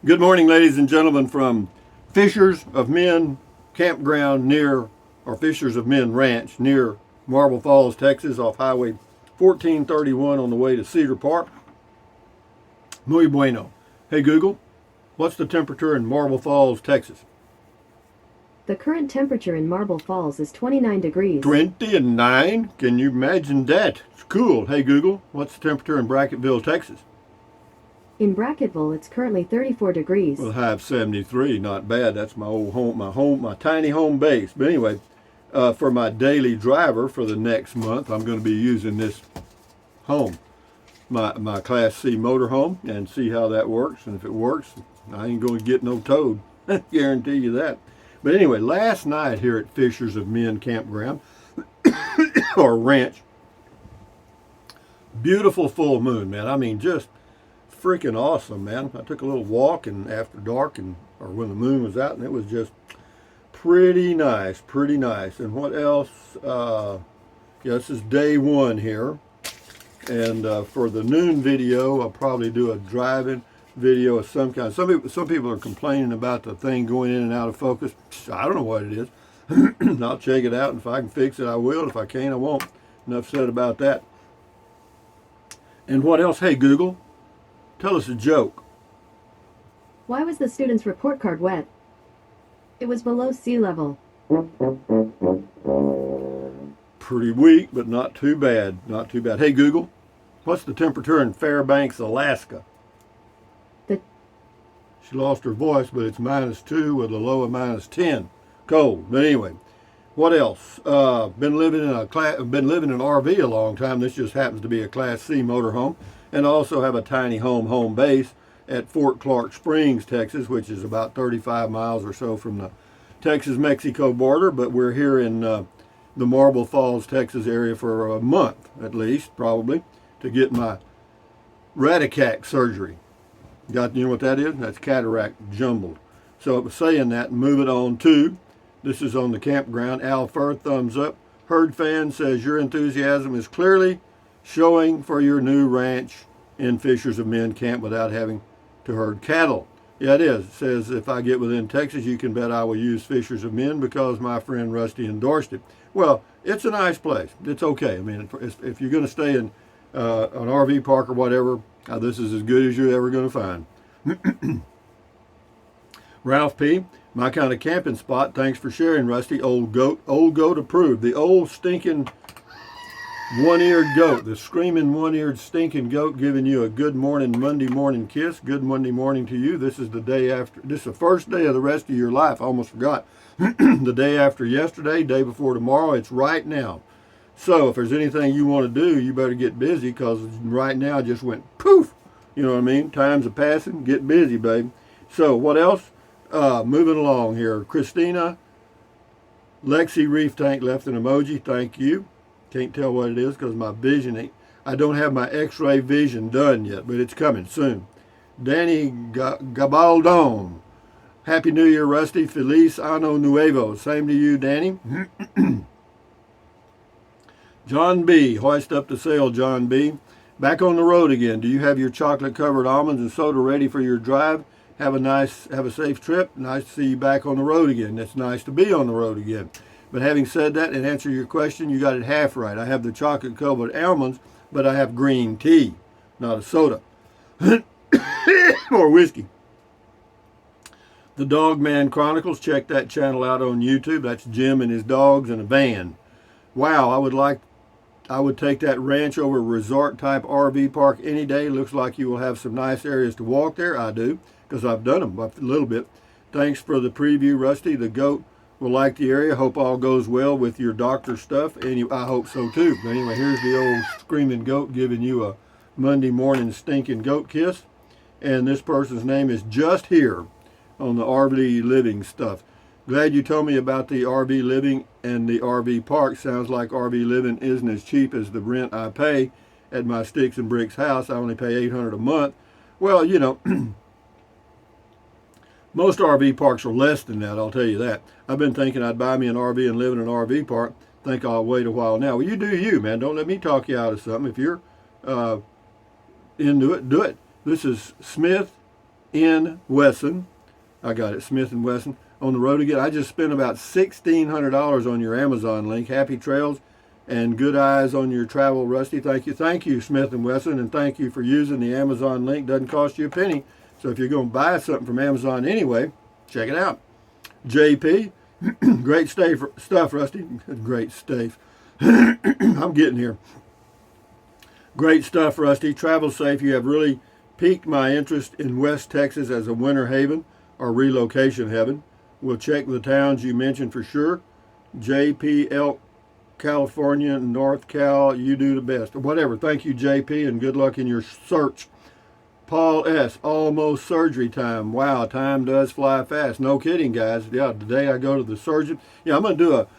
Good morning, ladies and gentlemen, from Fishers of Men Campground near, or Fishers of Men Ranch near Marble Falls, Texas, off Highway 1431 on the way to Cedar Park. Muy bueno. Hey Google, what's the temperature in Marble Falls, Texas? The current temperature in Marble Falls is 29 degrees. 29? Can you imagine that? It's cool. Hey Google, what's the temperature in Brackettville, Texas? In Brackettville, it's currently 34 degrees. Well, high of 73, not bad. That's my old home, my tiny home base. But anyway, for my daily driver for the next month, I'm going to be using this home, my Class C motorhome, and see how that works. And if it works, I ain't going to get no towed. Guarantee you that. But anyway, last night here at Fishers of Men Campground, or Ranch, beautiful full moon, man. I mean, just freaking awesome, man. I took a little walk and after dark or when the moon was out, and it was just pretty nice, pretty nice. And what else? Yeah, this is day one here. And for the noon video, I'll probably do a driving video of some kind. Some people are complaining about the thing going in and out of focus. I don't know what it is. I'll check it out, and if I can fix it, I will. If I can't, I won't. Enough said about that. And what else? Hey, Google, tell us a joke. Why was the student's report card wet? It was below sea level. Pretty weak, but not too bad. Not too bad. Hey, Google, what's the temperature in Fairbanks, Alaska? She lost her voice, but it's -2 with a low of -10. Cold. But anyway, what else? Been living in an RV a long time. This just happens to be a Class C motorhome, and also have a tiny home base at Fort Clark Springs, Texas, which is about 35 miles or so from the Texas-Mexico border. But we're here in the Marble Falls, Texas area for a month at least, probably, to get my Radicac surgery. You know what that is? That's cataract jumbled. So it was saying that, move it on to, this is on the campground. Al Fur, thumbs up. Herd fan says your enthusiasm is clearly showing for your new ranch in Fishers of Men Camp without having to herd cattle. Yeah, it is. It says if I get within Texas, you can bet I will use Fishers of Men because my friend Rusty endorsed it. Well, it's a nice place. It's okay. I mean, if you're going to stay in an RV park or whatever, this is as good as you're ever going to find. Ralph P., my kind of camping spot. Thanks for sharing, Rusty. Old goat approved. The old stinking one-eared goat, the screaming one-eared stinking goat, giving you a good morning Monday morning kiss. Good Monday morning to you. This is the day after. This is the first day of the rest of your life. I almost forgot. The day after yesterday, day before tomorrow. It's right now. So if there's anything you want to do, you better get busy, because right now it just went poof. You know what I mean? Times are passing. Get busy, baby. So what else? Moving along here. Christina, Lexi Reef Tank left an emoji. Thank you. Can't tell what it is because my vision I don't have my x-ray vision done yet, but it's coming soon. Danny Gabaldon. Happy New Year, Rusty. Feliz Ano Nuevo. Same to you, Danny. John B. Hoist up the sail, John B. Back on the road again. Do you have your chocolate-covered almonds and soda ready for your drive? Have a safe trip. Nice to see you back on the road again. It's nice to be on the road again. But having said that, and answer your question, you got it half right. I have the chocolate-covered almonds, but I have green tea, not a soda. More whiskey. The Dog Man Chronicles. Check that channel out on YouTube. That's Jim and his dogs in a van. Wow, I would take that ranch over a resort-type RV park any day. Looks like you will have some nice areas to walk there. I do, because I've done them a little bit. Thanks for the preview, Rusty. The goat will like the area. Hope all goes well with your doctor stuff. I hope so, too. But anyway, here's the old screaming goat giving you a Monday morning stinking goat kiss. And this person's name is Just Here on the RV living stuff. Glad you told me about the RV living and the RV park. Sounds like RV living isn't as cheap as the rent I pay at my Sticks and Bricks house. I only pay $800 a month. Well, you know, most RV parks are less than that, I'll tell you that. I've been thinking I'd buy me an RV and live in an RV park. Think I'll wait a while now. Well, you do you, man. Don't let me talk you out of something. If you're into it, do it. This is Smith N. Wesson. I got it, Smith and Wesson. On the road again. I just spent about $1,600 on your Amazon link. Happy trails and good eyes on your travel, Rusty. Thank you. Thank you, Smith and Wesson, and thank you for using the Amazon link. Doesn't cost you a penny. So if you're going to buy something from Amazon anyway, check it out. JP, great stuff, Rusty. Great stuff. I'm getting here. Great stuff, Rusty. Travel safe. You have really piqued my interest in West Texas as a winter haven or relocation heaven. We'll check the towns you mentioned for sure. JP, Elk, California, North Cal, you do the best. Whatever. Thank you, JP, and good luck in your search. Paul S., almost surgery time. Wow, time does fly fast. No kidding, guys. Yeah, today I go to the surgeon. Yeah,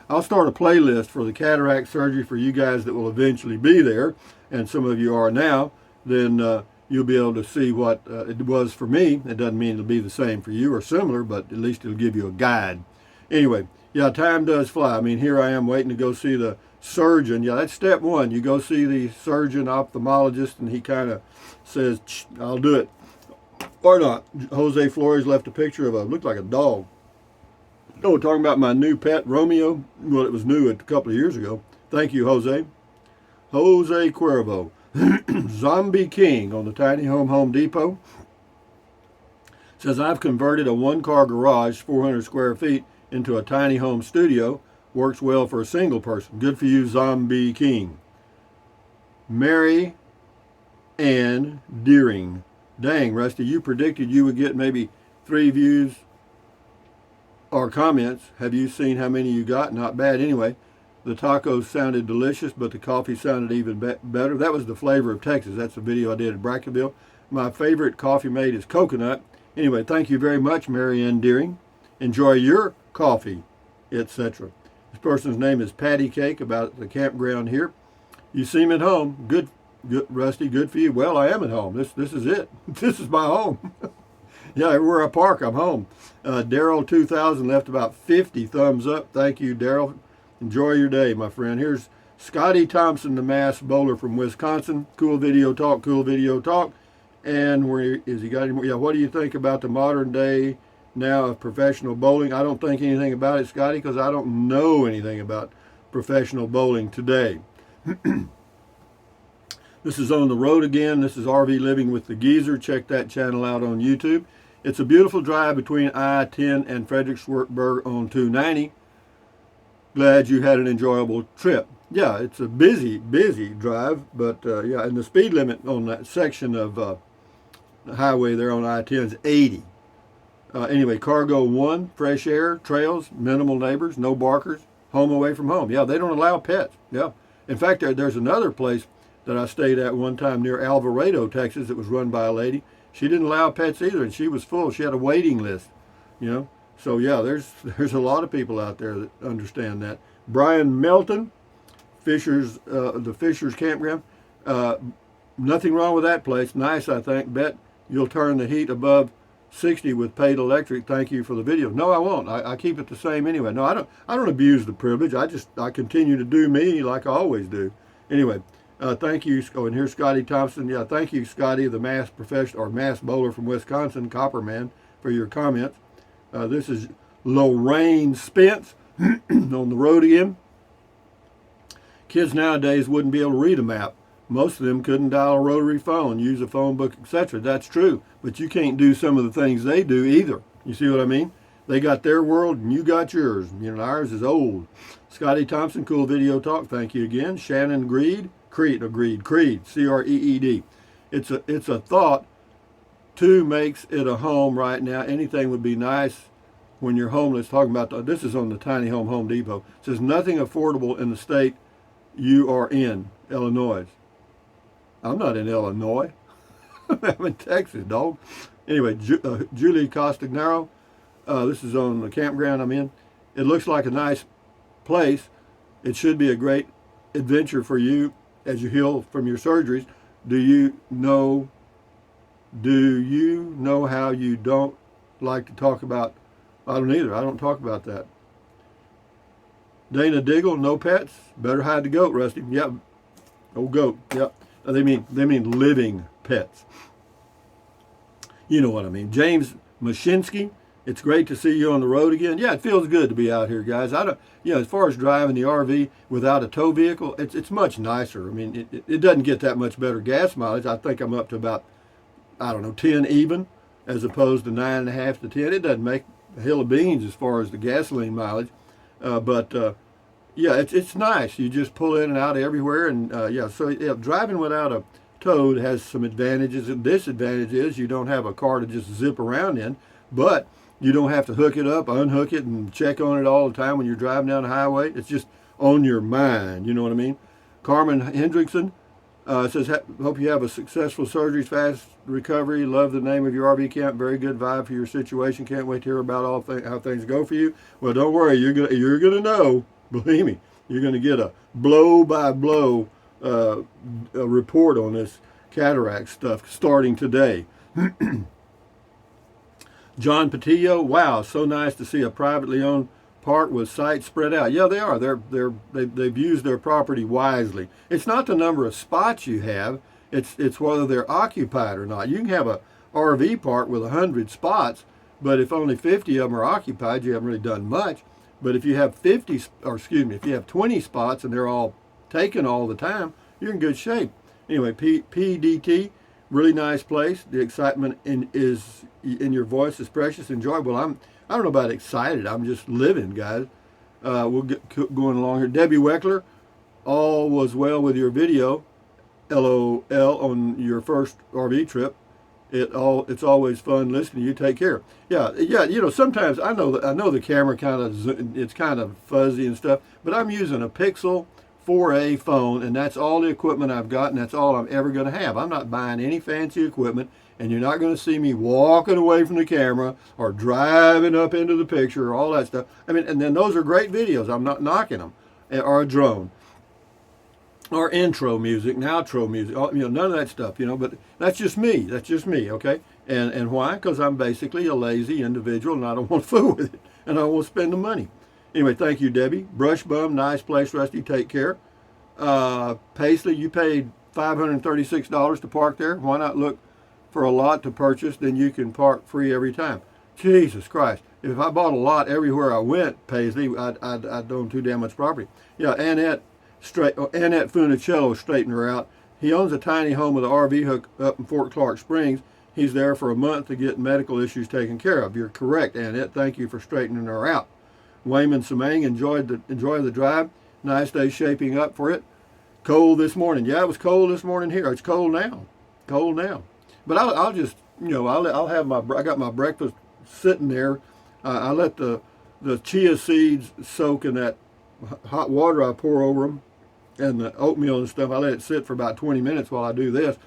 I'll start a playlist for the cataract surgery for you guys that will eventually be there, and some of you are now. Then you'll be able to see what it was for me. It doesn't mean it'll be the same for you or similar, but at least it'll give you a guide. Anyway, yeah, time does fly. I mean, here I am waiting to go see the surgeon. Yeah, that's step one. You go see the surgeon, ophthalmologist, and he kind of says, I'll do it. Or not. Jose Flores left a picture of looked like a dog. Oh, talking about my new pet, Romeo. Well, it was new a couple of years ago. Thank you, Jose. Jose Cuervo. Zombie King on the Tiny Home Depot says, I've converted a one-car garage, 400 square feet, into a tiny home studio. Works well for a single person. Good for you, Zombie King. Mary Ann Deering. Dang, Rusty, you predicted you would get maybe 3 views or comments. Have you seen how many you got? Not bad anyway. The tacos sounded delicious, but the coffee sounded even better. That was the flavor of Texas. That's the video I did at Brackettville. My favorite coffee made is coconut. Anyway, thank you very much, Mary Ann Deering. Enjoy your coffee, etc. This person's name is Patty Cake, about the campground here. You seem at home. Good, Rusty, good for you. Well, I am at home. This is it. This is my home. Yeah, everywhere I park, I'm home. Daryl 2000 left about 50 thumbs up. Thank you, Daryl. Enjoy your day, my friend. Here's Scotty Thompson, the mass bowler from Wisconsin. Cool video talk, cool video talk. And where is he got any more? Yeah, what do you think about the modern day now of professional bowling? I don't think anything about it, Scotty, because I don't know anything about professional bowling today. This is On the Road Again. This is RV Living with the Geezer. Check that channel out on YouTube. It's a beautiful drive between I-10 and Fredericksburg on 290. Glad you had an enjoyable trip. Yeah, it's a busy drive, but yeah, and the speed limit on that section of the highway there on I-10 is 80. Anyway, Cargo 1, fresh air, trails, minimal neighbors, no barkers, home away from home. Yeah, they don't allow pets. Yeah. In fact, there's another place that I stayed at one time near Alvarado, Texas. It was run by a lady. She didn't allow pets either, and she was full. She had a waiting list, you know. So yeah, there's a lot of people out there that understand that. Brian Melton, the Fisher's Campground. Nothing wrong with that place. Nice, I think. Bet you'll turn the heat above 60 with paid electric. Thank you for the video. No, I won't. I keep it the same anyway. No, I don't abuse the privilege. I continue to do me like I always do. Anyway, thank you. Oh, and here's Scotty Thompson. Yeah, thank you, Scotty, the mass bowler from Wisconsin, Copperman, for your comments. This is Lorraine Spence on the road again. Kids nowadays wouldn't be able to read a map. Most of them couldn't dial a rotary phone, use a phone book, etc. That's true, but you can't do some of the things they do either. You see what I mean? They got their world and you got yours. You know, ours is old. Scotty Thompson, cool video talk. Thank you again. Shannon Creed, C-R-E-E-D. It's a thought. 2 makes it a home right now. Anything would be nice when you're homeless. Talking about this is on the Tiny Home Depot. It says nothing affordable in the state you are in, Illinois. I'm not in Illinois. I'm in Texas, dog. Anyway, Julie Castagnaro. This is on the campground I'm in. It looks like a nice place. It should be a great adventure for you as you heal from your surgeries. Do you know how you don't like to talk about? I don't either. I don't talk about that. Dana Diggle, no pets. Better hide the goat, Rusty. Yep. Old goat. Yep. They mean living pets. You know what I mean. James Mashinsky, it's great to see you on the road again. Yeah, it feels good to be out here, guys. I don't, as far as driving the RV without a tow vehicle, it's much nicer. I mean, it doesn't get that much better gas mileage. I think I'm up to about, I don't know, 10 even, as opposed to 9.5 to 10. It doesn't make a hill of beans as far as the gasoline mileage, but yeah, it's nice. You just pull in and out everywhere, and driving without a tow has some advantages and disadvantages. You don't have a car to just zip around in, but you don't have to hook it up, unhook it, and check on it all the time when you're driving down the highway. It's just on your mind. You know what I mean? Carmen Hendrickson says, hope you have a successful surgery, fast recovery. Love the name of your RV camp. Very good vibe for your situation. Can't wait to hear about how things go for you. Well, don't worry. You're gonna know. Believe me, you're gonna get a blow by blow a report on this cataract stuff starting today. John Patillo, wow, so nice to see a privately owned park with sites spread out. Yeah, they are. They've used their property wisely. It's not the number of spots you have. It's whether they're occupied or not. You can have a RV park with 100 spots, but if only 50 of them are occupied, you haven't really done much. But if you have if you have 20 spots and they're all taken all the time, you're in good shape. Anyway, PDT, really nice place. The excitement in your voice is precious. Enjoy. Well, I don't know about excited. I'm just living, guys. We'll get going along here. Debbie Weckler, all was well with your video. LOL on your first RV trip. It's always fun listening to you. Take care. Yeah. Sometimes I know the camera it's kind of fuzzy and stuff, but I'm using a Pixel 4a phone, and that's all the equipment I've got, and that's all I'm ever going to have. I'm not buying any fancy equipment, and you're not going to see me walking away from the camera or driving up into the picture or all that stuff. I mean, and then those are great videos. I'm not knocking them. Or a drone. Or intro music and outro music. None of that stuff, but that's just me. That's just me, okay? And why? Because I'm basically a lazy individual, and I don't want to fool with it, and I don't want to spend the money. Anyway, thank you, Debbie. Brush Bum, nice place, Rusty. Take care. Paisley, you paid $536 to park there. Why not look for a lot to purchase? Then you can park free every time. Jesus Christ. If I bought a lot everywhere I went, Paisley, I'd own too damn much property. Yeah, Annette Funicello straightened her out. He owns a tiny home with an RV hook up in Fort Clark Springs. He's there for a month to get medical issues taken care of. You're correct, Annette. Thank you for straightening her out. Wayman Samang, enjoy the drive. Nice day shaping up for it. Cold this morning. Yeah, it was cold this morning here. It's cold now. Cold now. But I'll just, I'll have I got my breakfast sitting there. I let the chia seeds soak in that hot water I pour over them, and the oatmeal and stuff. I let it sit for about 20 minutes while I do this,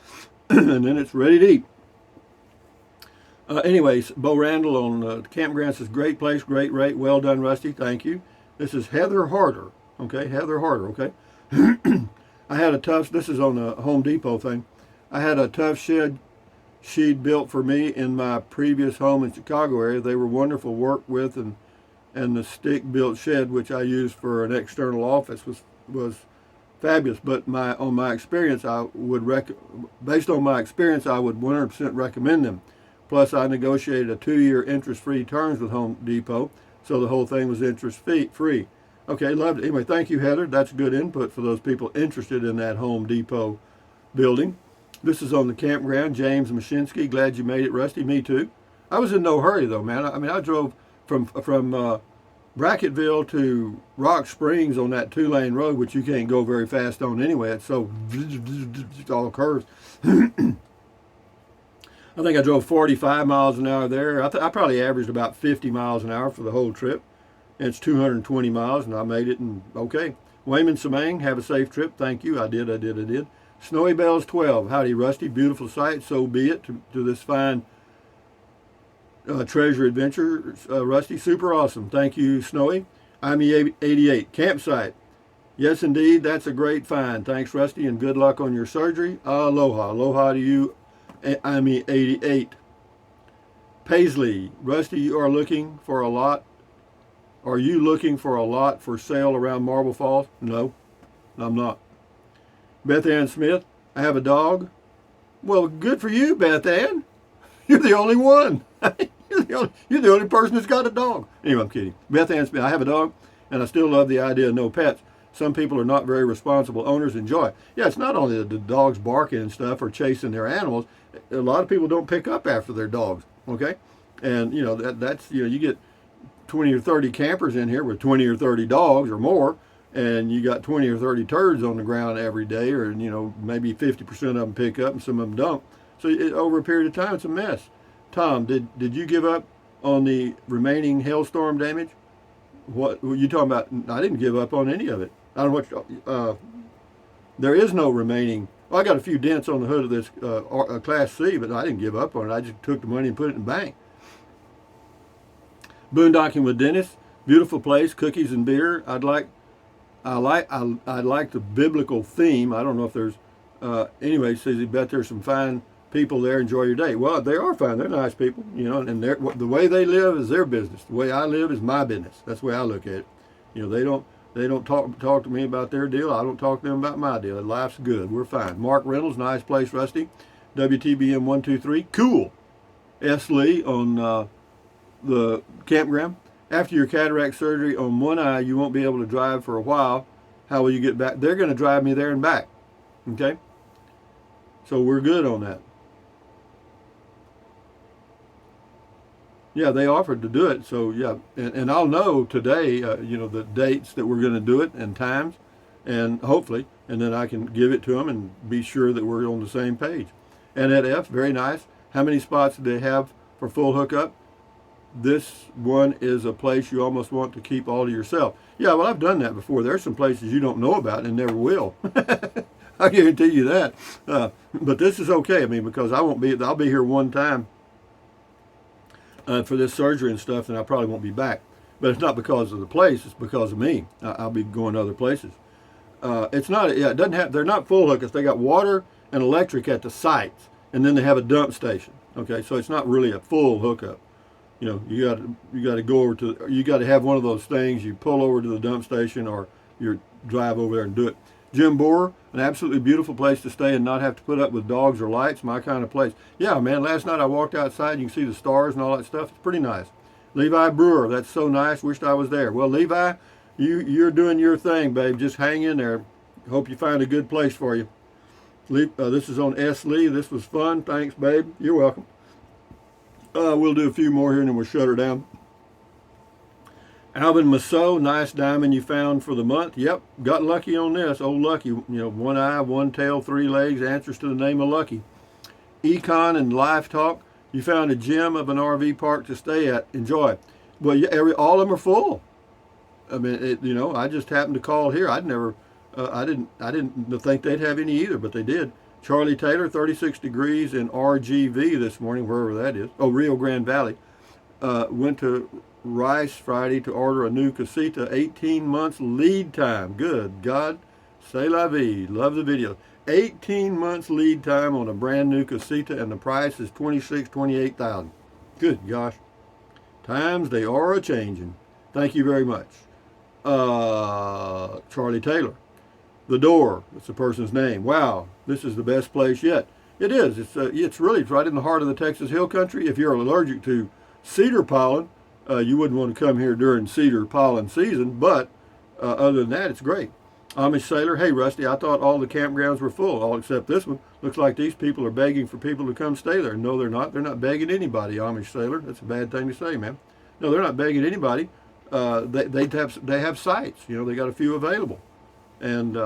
and then it's ready to eat. Anyways, Bo Randall on Campground says, great place, great rate, well done, Rusty, thank you. This is Heather Harder, okay, I had a tough, this is on the Home Depot thing, I had a tough shed she'd built for me in my previous home in Chicago area. They were wonderful to work with, and the stick-built shed, which I used for an external office, was fabulous. But based on my experience, I would 100% recommend them. Plus, I negotiated a 2-year interest-free terms with Home Depot, so the whole thing was interest-free. Okay, loved it. Anyway, thank you, Heather. That's good input for those people interested in that Home Depot building. This is on the campground. James Mashinsky, glad you made it, Rusty. Me too. I was in no hurry, though, man. I drove from Bracketville to Rock Springs on that 2-lane road, which you can't go very fast on anyway. It's so all curves. I think I drove 45 miles an hour there. I probably averaged about 50 miles an hour for the whole trip. And it's 220 miles, and I made it, and okay. Wayman Samang, have a safe trip. Thank you. I did. Snowy Bells 12. Howdy, Rusty. Beautiful sight. So be it to this fine treasure adventure. Rusty, super awesome. Thank you, Snowy. IME88. Campsite. Yes, indeed. That's a great find. Thanks, Rusty, and good luck on your surgery. Aloha. Aloha to you. IME88. Paisley. Rusty, you are looking for a lot. Are you looking for a lot for sale around Marble Falls? No, I'm not. Beth Ann Smith, I have a dog. Well, good for you, Beth Ann. You're the only one. You're the only person that's got a dog. Anyway, I'm kidding. Beth Ann Smith, I have a dog, and I still love the idea of no pets. Some people are not very responsible owners. Enjoy. Yeah, it's not only the dogs barking and stuff or chasing their animals. A lot of people don't pick up after their dogs. Okay, and you know that's you get 20 or 30 campers in here with 20 or 30 dogs or more, and you got 20 or 30 turds on the ground every day, or maybe 50% of them pick up and some of them don't. So over a period of time, it's a mess. Tom, did you give up on the remaining hailstorm damage? What were you talking about? I didn't give up on any of it. I don't know what. There is no remaining. Well, I got a few dents on the hood of this Class C, but I didn't give up on it. I just took the money and put it in the bank. Boondocking with Dennis, beautiful place, cookies and beer. I like the biblical theme. I don't know if there's. Anyway, says he bet there's some fine people there. Enjoy your day. Well, they are fine. They're nice people, and the way they live is their business. The way I live is my business. That's the way I look at it. They don't talk to me about their deal. I don't talk to them about my deal. Life's good. We're fine. Mark Reynolds, nice place, Rusty. WTBM 123, cool. S. Lee on the campground. After your cataract surgery on one eye, you won't be able to drive for a while. How will you get back? They're going to drive me there and back. Okay? So we're good on that. Yeah, they offered to do it. So, yeah. And I'll know today, the dates that we're going to do it and times, and hopefully, and then I can give it to them and be sure that we're on the same page. And at F, very nice. How many spots do they have for full hookup? This one is a place you almost want to keep all to yourself. Yeah, well, I've done that before. There's some places you don't know about and never will. I guarantee you that. But this is okay. I mean, because I'll be here one time for this surgery and stuff, and I probably won't be back. But it's not because of the place; it's because of me. I'll be going to other places. It's not. Yeah, it doesn't have. They're not full hookups. They got water and electric at the sites, and then they have a dump station. Okay, so it's not really a full hookup. You got to go over to. You got to have one of those things. You pull over to the dump station, or you drive over there and do it. Jim Borer, an absolutely beautiful place to stay and not have to put up with dogs or lights. My kind of place. Yeah, man. Last night I walked outside. You can see the stars and all that stuff. It's pretty nice. Levi Brewer, that's so nice. Wished I was there. Well, Levi, you're doing your thing, babe. Just hang in there. Hope you find a good place for you. This is on S. Lee. This was fun. Thanks, babe. You're welcome. We'll do a few more here and then we'll shut her down. Alvin Massot, nice diamond you found for the month. Yep, got lucky on this. Old Lucky, one eye, one tail, three legs, answers to the name of Lucky. Econ and Life Talk, you found a gem of an RV park to stay at. Enjoy. Well, all of them are full. I mean, I just happened to call here. I didn't think they'd have any either, but they did. Charlie Taylor, 36 degrees in RGV this morning, wherever that is. Oh, Rio Grande Valley. Went to Rice Friday to order a new casita, 18 months lead time. Good God, c'est la vie. Love the video. 18 months lead time on a brand new casita, and the price is $28,000. Good gosh. Times they are a changing. Thank you very much. Charlie Taylor. The Door, that's the person's name. Wow, this is the best place yet. It is. It's really right in the heart of the Texas Hill Country. If you're allergic to cedar pollen, you wouldn't want to come here during cedar pollen season, but other than that, it's great. Amish Sailor, hey Rusty, I thought all the campgrounds were full, all except this one. Looks like these people are begging for people to come stay there. No, they're not. They're not begging anybody, Amish Sailor. That's a bad thing to say, man. No, they're not begging anybody. They have sites. They got a few available. And,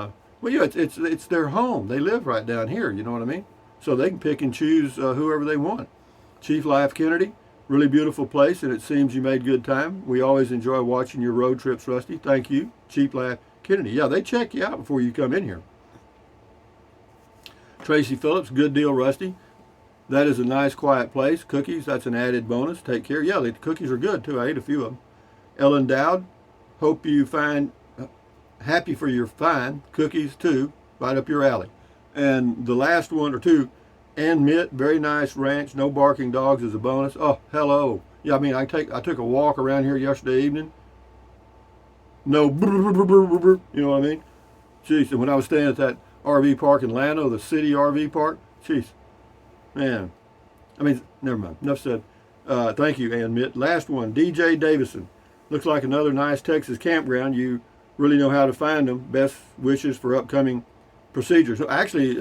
it's their home. They live right down here, you know what I mean? So they can pick and choose whoever they want. Chief Life Kennedy, really beautiful place, and it seems you made good time. We always enjoy watching your road trips, Rusty. Thank you, Chief Life Kennedy. Yeah, they check you out before you come in here. Tracy Phillips, good deal, Rusty. That is a nice, quiet place. Cookies, that's an added bonus. Take care. Yeah, the cookies are good, too. I ate a few of them. Ellen Dowd, hope you find... happy for your find. Cookies too, right up your alley. And the last one or two, Ann Mitt, very nice ranch, no barking dogs is a bonus. Oh, hello. Yeah, I mean, I took a walk around here yesterday evening. No, you know what I mean? Jeez, and when I was staying at that RV park in Llano, the city RV park, jeez, man. Never mind. Enough said. Thank you, Ann Mitt. Last one, DJ Davison. Looks like another nice Texas campground. You really know how to find them. Best wishes for upcoming procedures. So actually,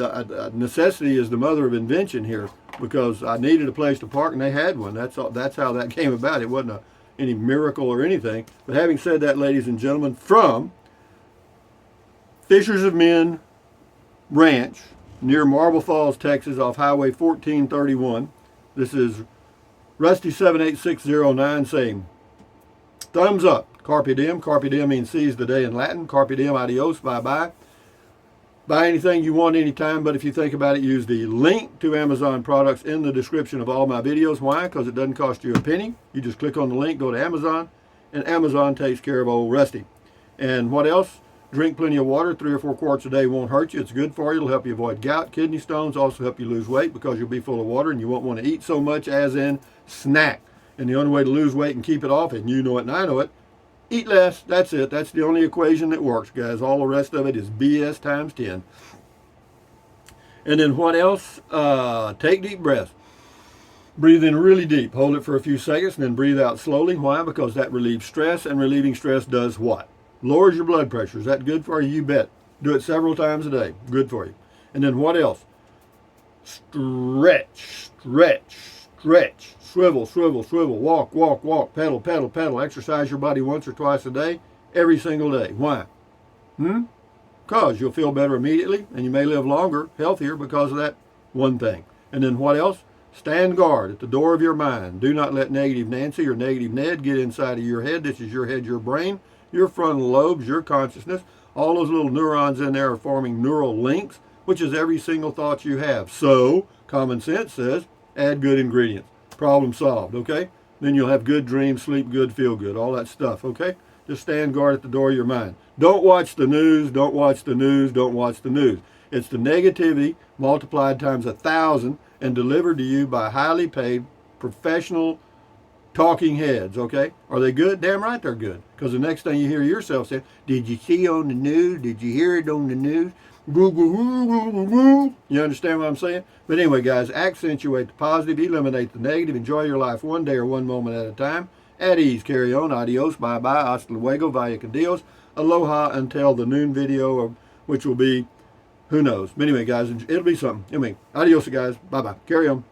necessity is the mother of invention here, because I needed a place to park and they had one. That's how that came about. It wasn't any miracle or anything. But having said that, ladies and gentlemen, from Fishers of Men Ranch near Marble Falls, Texas, off Highway 1431, this is Rusty78609 saying, thumbs up. Carpe diem. Carpe diem means seize the day in Latin. Carpe diem, adios, bye-bye. Buy anything you want anytime, but if you think about it, use the link to Amazon products in the description of all my videos. Why? Because it doesn't cost you a penny. You just click on the link, go to Amazon, and Amazon takes care of old Rusty. And what else? Drink plenty of water. 3 or 4 quarts a day won't hurt you. It's good for you. It'll help you avoid gout, kidney stones, also help you lose weight because you'll be full of water and you won't want to eat so much, as in snack. And the only way to lose weight and keep it off, and you know it and I know it, eat less. That's it. That's the only equation that works, guys. All the rest of it is BS times 10. And then what else? Take deep breaths. Breathe in really deep. Hold it for a few seconds and then breathe out slowly. Why? Because that relieves stress, and relieving stress does what? Lowers your blood pressure. Is that good for you? You bet. Do it several times a day. Good for you. And then what else? Stretch, stretch, stretch. Swivel, swivel, swivel. Walk, walk, walk. Pedal, pedal, pedal. Exercise your body once or twice a day, every single day. Why? Because you'll feel better immediately, and you may live longer, healthier, because of that one thing. And then what else? Stand guard at the door of your mind. Do not let negative Nancy or negative Ned get inside of your head. This is your head, your brain, your frontal lobes, your consciousness. All those little neurons in there are forming neural links, which is every single thought you have. So, common sense says, add good ingredients. Problem solved, okay? Then you'll have good dreams, sleep good, feel good, all that stuff, okay? Just stand guard at the door of your mind. Don't watch the news, don't watch the news, don't watch the news. It's the negativity multiplied times 1,000 and delivered to you by highly paid professional talking heads, okay? Are they good? Damn right they're good. Because the next thing you hear yourself say, did you see on the news? Did you hear it on the news? You understand what I'm saying? But anyway, guys, accentuate the positive, eliminate the negative, enjoy your life one day or one moment at a time. At ease, carry on, adios, bye-bye, hasta luego, vaya con Dios, aloha until the noon video, which will be, who knows. But anyway, guys, it'll be something. Adios, guys, bye-bye, carry on.